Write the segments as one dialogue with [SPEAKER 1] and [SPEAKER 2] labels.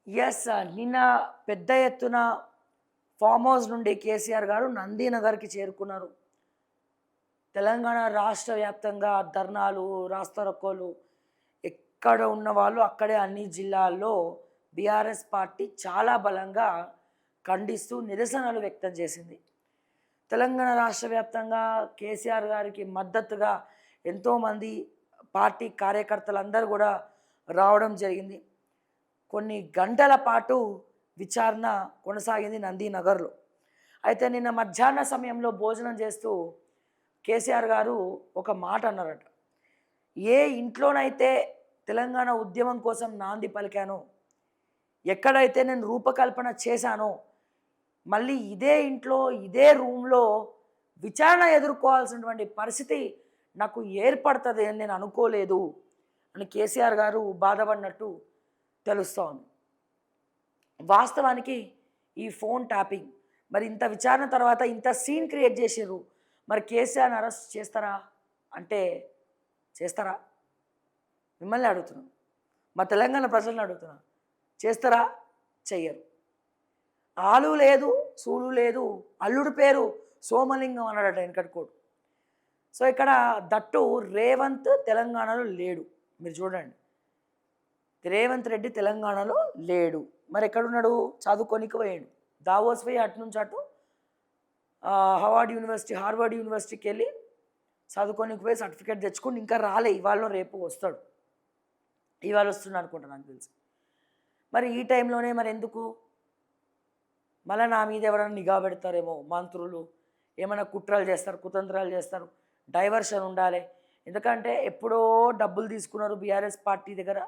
[SPEAKER 1] Yes. నిన్న పెద్ద ఎత్తున ఫామ్ హౌస్ నుండి కేసీఆర్ గారు నందినగర్‌కి చేరుకున్నారు. తెలంగాణ రాష్ట్ర వ్యాప్తంగా ధర్నాలు, రాస్తారోకోలు ఎక్కడ ఉన్నవాళ్ళు అక్కడే అన్ని జిల్లాల్లో బీఆర్ఎస్ పార్టీ చాలా బలంగా ఖండిస్తూ నిరసనలు వ్యక్తం చేసింది. తెలంగాణ రాష్ట్ర వ్యాప్తంగా కేసీఆర్ గారికి మద్దతుగా ఎంతోమంది పార్టీ కార్యకర్తలందరూ కూడా రావడం జరిగింది. కొన్ని గంటల పాటు విచారణ కొనసాగింది నందినగర్‌లో. అయితే నిన్న మధ్యాహ్న సమయంలో భోజనం చేస్తూ కేసీఆర్ గారు ఒక మాట అన్నారట. ఏ ఇంట్లోనైతే తెలంగాణ ఉద్యమం కోసం నాంది పలికానో, ఎక్కడైతే నేను రూపకల్పన చేశానో, మళ్ళీ ఇదే ఇంట్లో, ఇదే రూమ్‌లో విచారణ ఎదుర్కోవాల్సినటువంటి పరిస్థితి నాకు ఏర్పడతది అని నేను అనుకోలేదు అని కేసీఆర్ గారు బాధపడినట్టు తెలుస్తోంది. వాస్తవానికి ఈ ఫోన్ ట్యాపింగ్ మరి ఇంత విచారణ తర్వాత ఇంత సీన్ క్రియేట్ చేసిర్రు. మరి కేసీఆర్‌ని అరెస్ట్ చేస్తారా? అంటే చేస్తారా? మిమ్మల్ని అడుగుతున్నా. మా తెలంగాణ ప్రజలను అడుగుతున్నా. చేస్తారా? చెయ్యరు. ఆలు లేదు, సూలు లేదు. అల్లుడు పేరు సోమలింగం అన్నాడట వెనకటికోడు. సో ఇక్కడ దట్టు రేవంత్ తెలంగాణలో లేడు. మీరు చూడండి. రేవంత్ రెడ్డి తెలంగాణలో లేడు. మరి ఎక్కడున్నాడు? చదువుకోనికి పోయాడు. దావోస్ పోయి అటు నుంచి అటు హార్వర్డ్ యూనివర్సిటీకి వెళ్ళి చదువుకోనికి పోయి సర్టిఫికేట్ తెచ్చుకుని ఇంకా రాలే. ఇవాళ రేపు వస్తాడు. ఇవాళ వస్తున్నాడు అనుకుంటా నాకు తెలిసి. మరి ఈ టైంలోనే మరి ఎందుకు మళ్ళీ నా మీద ఎవరైనా నిఘా పెడతారేమో మంత్రులు, ఏమైనా కుట్రలు చేస్తారు, కుతంత్రాలు చేస్తారు, డైవర్షన్ ఉండాలి. ఎందుకంటే ఎప్పుడో డబ్బులు తీసుకున్నారు బీఆర్ఎస్ పార్టీ దగ్గర,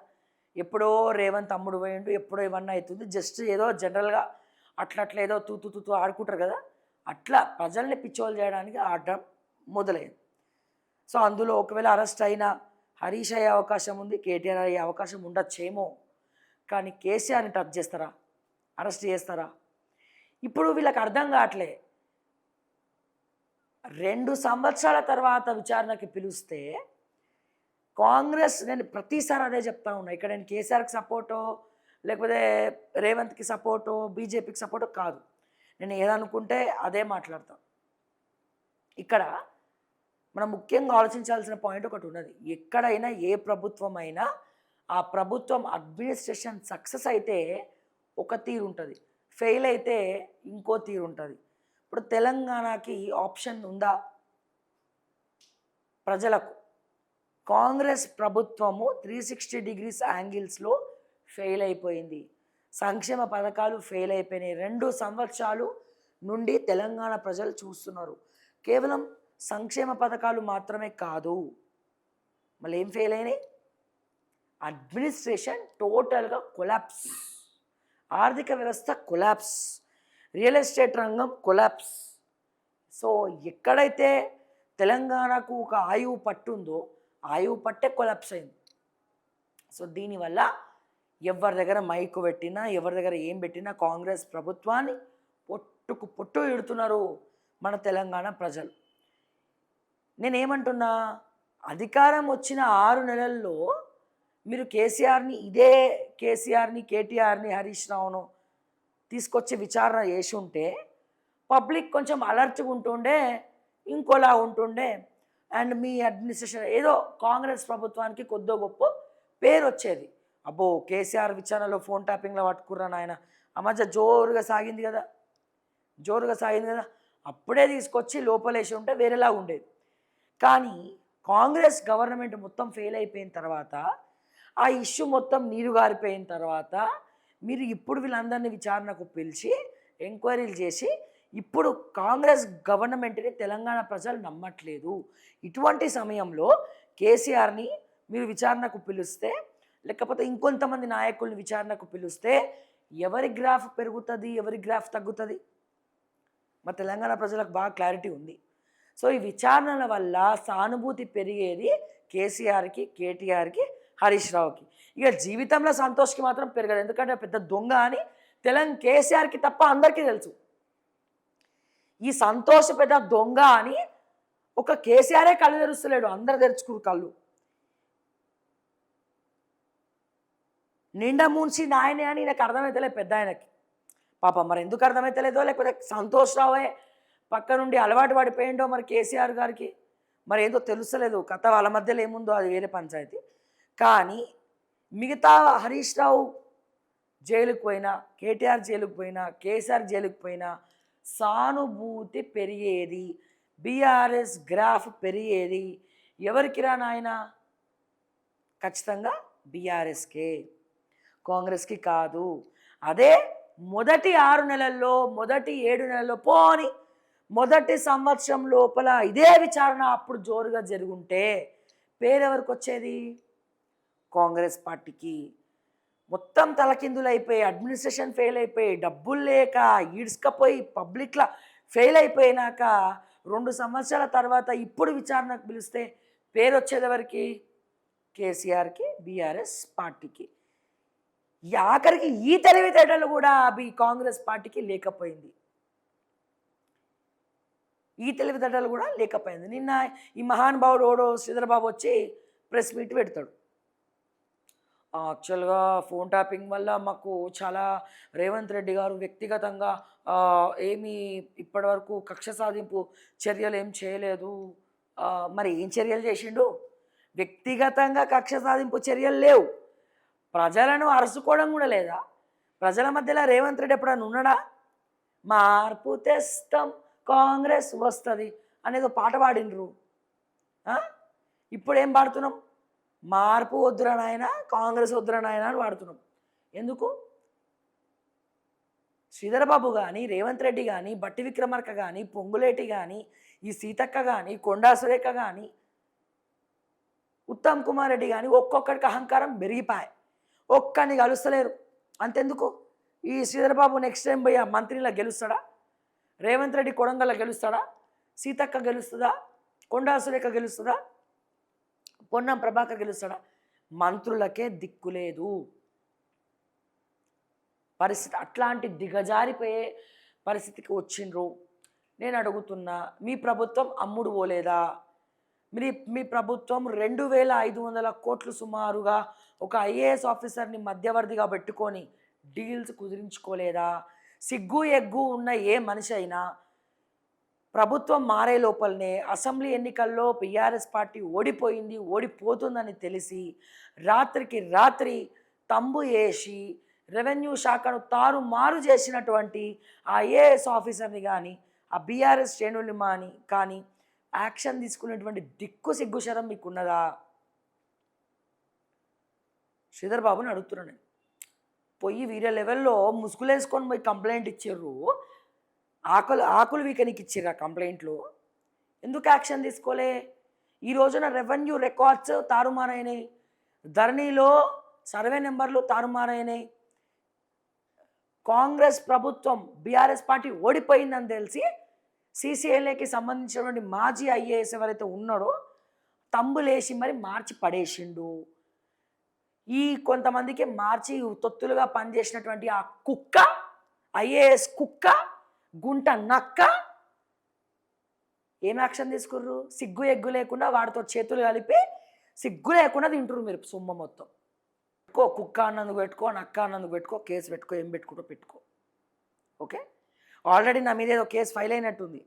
[SPEAKER 1] ఎప్పుడో రేవంత్ తమ్ముడు పోయిండు, ఎప్పుడో ఇవన్నీ అవుతుంది. జస్ట్ ఏదో జనరల్గా అట్లా ఏదో తూతూ ఆడుకుంటారు కదా, అట్లా ప్రజల్ని పిచ్చోలు చేయడానికి ఆడడం మొదలైంది. సో అందులో ఒకవేళ అరెస్ట్ అయినా హరీష్ అయ్యే అవకాశం ఉంది, కేటీఆర్ అయ్యే అవకాశం ఉండొచ్చేమో. కానీ కేసీఆర్ని టచ్ చేస్తారా? అరెస్ట్ చేస్తారా? ఇప్పుడు వీళ్ళకి అర్థం కావట్లే. 2 సంవత్సరాల తర్వాత విచారణకి పిలిస్తే కాంగ్రెస్, నేను ప్రతిసారి అదే చెప్తా ఉన్నా, ఇక్కడ నేను కేసీఆర్కి సపోర్టో లేకపోతే రేవంత్కి సపోర్టో బీజేపీకి సపోర్టో కాదు. నేను ఏదనుకుంటే అదే మాట్లాడతాను. ఇక్కడ మనం ముఖ్యంగా ఆలోచించాల్సిన పాయింట్ ఒకటి ఉన్నది. ఎక్కడైనా ఏ ప్రభుత్వం అయినా ఆ ప్రభుత్వం అడ్మినిస్ట్రేషన్ సక్సెస్ అయితే ఒక తీరు ఉంటుంది, ఫెయిల్ అయితే ఇంకో తీరు ఉంటుంది. ఇప్పుడు తెలంగాణకి ఆప్షన్ ఉందా? ప్రజలకు కాంగ్రెస్ ప్రభుత్వము 360 డిగ్రీస్ యాంగిల్స్లో ఫెయిల్ అయిపోయింది. సంక్షేమ పథకాలు ఫెయిల్ అయిపోయినాయి. 2 సంవత్సరాలు నుండి తెలంగాణ ప్రజలు చూస్తున్నారు. కేవలం సంక్షేమ పథకాలు మాత్రమే కాదు, మళ్ళీ ఏం ఫెయిల్ అయినాయి? అడ్మినిస్ట్రేషన్ టోటల్గా కొలాప్స్, ఆర్థిక వ్యవస్థ కొలాప్స్, రియల్ ఎస్టేట్ రంగం కొలాప్స్. సో ఎక్కడైతే తెలంగాణకు ఒక ఆయువు పట్టుందో ఆయువు పట్టే కొలాప్స్ అయింది. సో దీనివల్ల ఎవరి దగ్గర మైకు పెట్టినా, ఎవరి దగ్గర ఏం పెట్టినా కాంగ్రెస్ ప్రభుత్వాన్ని పొట్టుకు పొట్టు ఇడుతున్నారు మన తెలంగాణ ప్రజలు. నేనేమంటున్నా, అధికారం వచ్చిన 6 నెలల్లో మీరు ఇదే కేసీఆర్ని, కేటీఆర్ని, హరీష్ రావును తీసుకొచ్చి విచారణ చేసి ఉంటే పబ్లిక్ కొంచెం అలర్ట్గా ఉంటుండే, ఇంకోలా ఉంటుండే. అండ్ మీ అడ్మినిస్ట్రేషన్ ఏదో కాంగ్రెస్ ప్రభుత్వానికి కొద్దో గొప్ప పేరు వచ్చేది. అబ్బో కేసీఆర్ విచారణలో ఫోన్ ట్యాపింగ్లో పట్టుకుర్రా నాయన, ఆ మధ్య జోరుగా సాగింది కదా. అప్పుడే తీసుకొచ్చి లోపలేసి ఉంటే వేరేలా ఉండేది. కానీ కాంగ్రెస్ గవర్నమెంట్ మొత్తం ఫెయిల్ అయిపోయిన తర్వాత, ఆ ఇష్యూ మొత్తం నీరు గారిపోయిన తర్వాత మీరు ఇప్పుడు వీళ్ళందరినీ విచారణకు పిలిచి ఎంక్వైరీలు చేసి ఇప్పుడు కాంగ్రెస్ గవర్నమెంట్ని తెలంగాణ ప్రజలు నమ్మట్లేదు. ఇటువంటి సమయంలో కేసీఆర్ని మీరు విచారణకు పిలిస్తే, లేకపోతే ఇంకొంతమంది నాయకుల్ని విచారణకు పిలిస్తే ఎవరి గ్రాఫ్ పెరుగుతుంది, ఎవరి గ్రాఫ్ తగ్గుతుంది? మా తెలంగాణ ప్రజలకు బాగా క్లారిటీ ఉంది. సో ఈ విచారణల వల్ల సానుభూతి పెరిగేది కేసీఆర్కి, కేటీఆర్కి, హరీష్ రావుకి. ఇక జీవితంలో సంతోష్కి మాత్రం పెరగదు, ఎందుకంటే పెద్ద దొంగ అని కేసీఆర్కి తప్ప అందరికీ తెలుసు. ఈ సంతోష్ పెద్ద దొంగ అని ఒక కేసీఆరే కళ్ళు తెరుస్తలేడు, అందరు తెరుచుకురు కళ్ళు. నిండా ముంచి నాయనే అని నాకు అర్థమవుతలే పెద్ద ఆయనకి. పాపం మరి ఎందుకు అర్థమవుతలేదో, లేకపోతే సంతోష్ రావే పక్క నుండి అలవాటు పడిపోయిండో మరి కేసీఆర్ గారికి మరి ఏదో తెలుస్తలేదు. కథ వాళ్ళ మధ్యలో ఏముందో అది వేరే పంచాయతీ. కానీ మిగతా హరీష్ రావు జైలుకు పోయినా, కేటీఆర్ జైలుకు పోయినా, కేసీఆర్ జైలుకు పోయినా సానుభూతి పెరిగేది, బీఆర్ఎస్ గ్రాఫ్ పెరిగేది. ఎవరికి రా నాయన? ఖచ్చితంగా బీఆర్ఎస్కే, కాంగ్రెస్కి కాదు. అదే మొదటి 6 నెలల్లో, మొదటి 7 నెలల్లో, పోని మొదటి సంవత్సరం లోపల ఇదే విచారణ అప్పుడు జోరుగా జరుగుంటే పేరెవరికి వచ్చేది? కాంగ్రెస్ పార్టీకి. మొత్తం తలకిందులైపోయి, అడ్మినిస్ట్రేషన్ ఫెయిల్ అయిపోయి, డబ్బులు లేక ఈడ్స్కపోయి పబ్లిక్లా ఫెయిల్ అయిపోయినాక 2 సంవత్సరాల తర్వాత ఇప్పుడు విచారణకు పిలిస్తే పేరు వచ్చేది ఎవరికి? కేసీఆర్కి, బీఆర్ఎస్ పార్టీకి. ఆఖరికి ఈ తెలివితేటలు కూడా కాంగ్రెస్ పార్టీకి లేకపోయింది. ఈ తెలివితేటలు కూడా లేకపోయింది. నిన్న ఈ మహానుభావుడు ఓడో శ్రీధరబాబు వచ్చి ప్రెస్ మీట్ పెడతాడు. యాక్చువల్గా ఫోన్ ట్యాపింగ్ వల్ల మాకు చాలా రేవంత్ రెడ్డి గారు వ్యక్తిగతంగా ఏమీ ఇప్పటివరకు కక్ష సాధింపు చర్యలు ఏం చేయలేదు. మరి ఏం చర్యలు చేసిండు? వ్యక్తిగతంగా కక్ష సాధింపు చర్యలు లేవు. ప్రజలను అరుచుకోవడం కూడా లేదా? ప్రజల మధ్యలో రేవంత్ రెడ్డి ఎప్పుడైనా ఉన్నాడా? మార్పు తెస్తాం, కాంగ్రెస్ వస్తుంది అనేది పాట పాడినరు. ఇప్పుడు ఏం పాడుతున్నాం? మార్పు వద్దురా నాయన, కాంగ్రెస్ వద్దురా నాయన అని పాడుతున్నాం. ఎందుకు? శ్రీధరబాబు కానీ, రేవంత్ రెడ్డి కానీ, బట్టి విక్రమార్క కానీ, పొంగులేటి కానీ, ఈ సీతక్క కానీ, కొండా సురేఖ కానీ, ఉత్తమ్ కుమార్ రెడ్డి కానీ ఒక్కొక్కడికి అహంకారం పెరిగిపోయాయి. ఒక్కడిని కలుస్తలేరు. అంతెందుకు? ఈ శ్రీధరబాబు నెక్స్ట్ టైం పోయి ఆ మంత్రిలా గెలుస్తాడా? రేవంత్ రెడ్డి కొడంగల్ గెలుస్తాడా? సీతక్క గెలుస్తుందా? కొండా సురేఖ గెలుస్తుందా? పొన్నం ప్రభాకర్ గెలుస్తాడా? మంత్రులకే దిక్కులేదు. పరిస్థితి అట్లాంటి దిగజారిపోయే పరిస్థితికి వచ్చిండ్రు. నేను అడుగుతున్నా, మీ ప్రభుత్వం అమ్ముడు పోలేదా? మీ ప్రభుత్వం 2500 కోట్లు సుమారుగా ఒక ఐఏఎస్ ఆఫీసర్ని మధ్యవర్తిగా పెట్టుకొని డీల్స్ కుదిరించుకోలేదా? సిగ్గు ఎగ్గు ఉన్న ఏ మనిషి అయినా ప్రభుత్వం మారే లోపలనే అసెంబ్లీ ఎన్నికల్లో బీఆర్ఎస్ పార్టీ ఓడిపోయింది, ఓడిపోతుందని తెలిసి రాత్రికి రాత్రి తంబు వేసి రెవెన్యూ శాఖను తారుమారు చేసినటువంటి ఆ ఐఏఎస్ ఆఫీసర్ని కానీ, ఆ బీఆర్ఎస్ శ్రేణుల్ని కానీ యాక్షన్ తీసుకునేటువంటి దిక్కు సిగ్గుశరం మీకున్నదా? శ్రీధర్ బాబుని అడుగుతున్నాను నేను. పోయి వీరే లెవెల్లో ముసుగులేసుకొని పోయి కంప్లైంట్ ఇచ్చిర్రు. ఆకులు వీకనికి ఇచ్చిర్రు ఆ కంప్లైంట్లు. ఎందుకు యాక్షన్ తీసుకోలే? ఈ రోజున రెవెన్యూ రికార్డ్స్ తారుమారైనాయి, ధరణిలో సర్వే నెంబర్లు తారుమారైనాయి. కాంగ్రెస్ ప్రభుత్వం, బీఆర్ఎస్ పార్టీ ఓడిపోయిందని తెలిసి సీసీఎల్ఏకి సంబంధించినటువంటి మాజీ ఐఏఎస్ ఎవరైతే ఉన్నాడో తంబులేసి మరి మార్చి పడేసిండు. ఈ కొంతమందికి మార్చి తొత్తులుగా పనిచేసినటువంటి ఆ కుక్క, ఐఏఎస్ కుక్క, గుంట నక్క ఏం యాక్షన్ తీసుకుర్రు? సిగ్గు ఎగ్గు లేకుండా వాడితో చేతులు కలిపి సిగ్గు లేకుండా తింటురు మీరు సొమ్మ మొత్తం. కుక్క అన్నందుకు పెట్టుకో, నక్క అన్నందుకు పెట్టుకో, కేసు పెట్టుకో, ఏం పెట్టుకో. ఓకే, ఆల్రెడీ నా మీద ఏదో కేసు ఫైల్ అయినట్టుంది,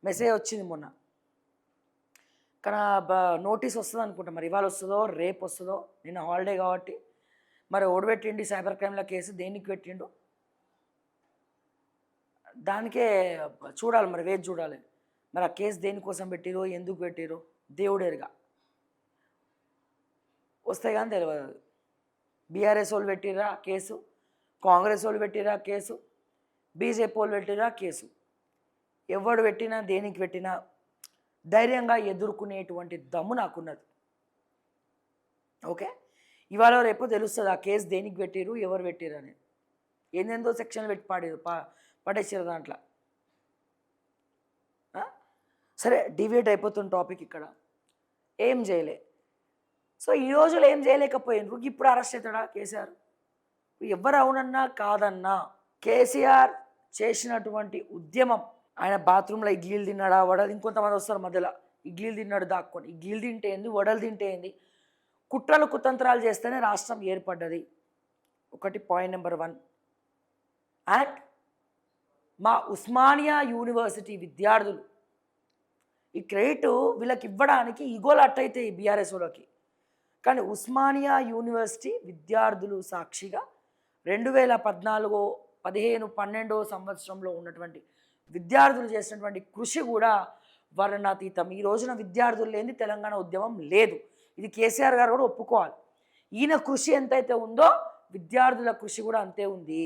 [SPEAKER 1] మెసేజ్ వచ్చింది మొన్న. కానీ నోటీస్ వస్తుంది అనుకుంటా. మరి ఇవాళ వస్తుందో రేపు వస్తుందో. నిన్న హాలిడే కాబట్టి మరి ఓడిపెట్టిండి సైబర్ క్రైమ్లో కేసు. దేనికి పెట్టిండు దానికే చూడాలి, మరి వేచి చూడాలి. మరి ఆ కేసు దేనికోసం పెట్టిరో, ఎందుకు పెట్టిరో దేవుడేరుగా. వస్తే కానీ తెలియదు. బీఆర్ఎస్ వాళ్ళు పెట్టిరా కేసు, కాంగ్రెస్ వాళ్ళు పెట్టిరా కేసు, బీజేపీ వాళ్ళు పెట్టిరా కేసు. ఎవడు పెట్టినా, దేనికి పెట్టినా ధైర్యంగా ఎదుర్కొనేటువంటి దమ్ము నాకున్నది. ఓకే, ఇవాళ రేపు తెలుస్తుంది ఆ కేసు దేనికి పెట్టిరు, ఎవరు పెట్టిరు అని. ఏందేందో సెక్షన్లు పెట్టి పడేసారు దాంట్లో. సరే, డివేట్ అయిపోతున్న టాపిక్ ఇక్కడ. ఏం చేయలే. సో ఈ రోజులు ఏం చేయలేకపోయినరు. ఇప్పుడు అరెస్ట్ అవుతాడా కేసీఆర్? ఎవరు అవునన్నా కాదన్నా కేసీఆర్ చేసినటువంటి ఉద్యమం, ఆయన బాత్రూంలో ఇడ్లీలు తిన్నాడా, వడలు, ఇంకొంతమంది వస్తారు మధ్యలో, ఇడ్లీలు తిన్నాడు దాక్కొని. ఇడ్లీలు తింటే ఏంది, వడలు తింటే ఏంది? కుట్రలు కుతంత్రాలు చేస్తేనే రాష్ట్రం ఏర్పడ్డది. ఒకటి పాయింట్ నెంబర్ 1. అండ్ మా ఉస్మానియా యూనివర్సిటీ విద్యార్థులు ఈ క్రెడిట్ వీళ్ళకి ఇవ్వడానికి ఈగోలు అట్టయితే ఈ బీఆర్ఎస్ వాళ్ళకి, కానీ ఉస్మానియా యూనివర్సిటీ విద్యార్థులు సాక్షిగా 2014, 15, 12 సంవత్సరంలో ఉన్నటువంటి విద్యార్థులు చేసినటువంటి కృషి కూడా వర్ణనాతీతం. ఈ రోజున విద్యార్థులు లేని తెలంగాణ ఉద్యమం లేదు. ఇది కేసీఆర్ గారు కూడా ఒప్పుకోవాలి. ఈయన కృషి ఎంతైతే ఉందో విద్యార్థుల కృషి కూడా అంతే ఉంది.